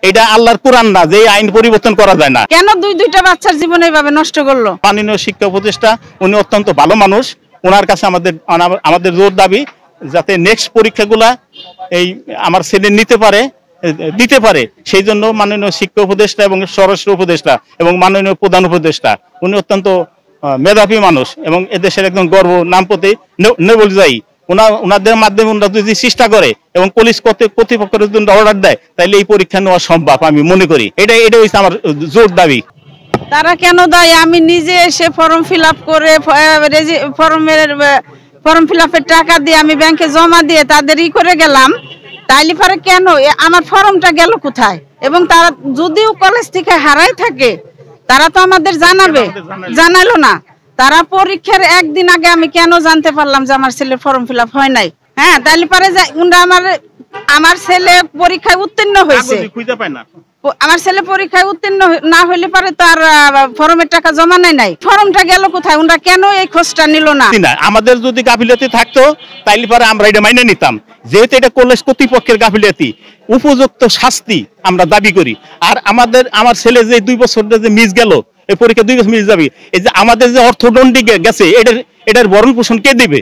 এটা আল্লাহর কোরআন না যে আইন পরিবর্তন করা যায় না। কেন দুইটা বাচ্চার জীবন এইভাবে নষ্ট করলো? মাননীয় শিক্ষা উপদেষ্টা উনি অত্যন্ত ভালো মানুষ, ওনার কাছে আমাদের জোর দাবি যাতে নেক্সট পরীক্ষাগুলা এই আমার ছেলে দিতে পারে সেই জন্য মাননীয় শিক্ষা উপদেষ্টা এবং স্বরাষ্ট্র উপদেষ্টা এবং মাননীয় প্রধান উপদেষ্টা উনি অত্যন্ত মেধাবী মানুষ এবং এদেশের একদম গর্ব নামপতি নেবলজায়ী। ওনাদের মাধ্যমে ওনারা যদি চেষ্টা করে এবং পুলিশ কর্তৃপক্ষের যদি অর্ডার দেয় তাহলে এই পরীক্ষা নেওয়া সম্ভব আমি মনে করি। এটা হচ্ছে আমার জোর দাবি। তারা কেন দেয়? আমি নিজে এসে ফর্ম ফিল আপ করে ফর্ম ফিল আপের টাকা দিয়ে আমি ব্যাংকে জমা দিয়ে তাদের করে গেলাম, তাইলে পরে কেন আমার ফর্মটা গেল কোথায়? এবং তারা যদিও কলেজ থেকে হারাই থাকে তারা তো আমাদের জানালো না। তারা পরীক্ষার একদিন আগে আমি কেন জানতে পারলাম যে আমার ছেলের ফর্ম ফিল আপ হয় নাই? হ্যাঁ, তাইলে পরে আমার ছেলে পরীক্ষায় উত্তীর্ণ হয়েছে, আমার ছেলে পরীক্ষায় উত্তীর্ণ না হইলে পারে তার ফর্মের টাকা জমা নাই, ফর্মটা গেল কোথায়? ওরা কেন এই খোঁজটা নিল না? আমাদের যদি গাফিলতি থাকতো তাইলে পরে আমরা এটা মাইনে নিতাম। যেহেতু এটা কলেজ কর্তৃপক্ষের গাফিলতি, উপযুক্ত শাস্তি আমরা দাবি করি। আর আমার ছেলে যে 2 বছর যে মিস গেল, এই পরীক্ষা 2 বছর মিস যাবে, এই যে আমাদের যে অর্থদণ্ডি গেছে এটার ভরণ পোষণ কে দিবে?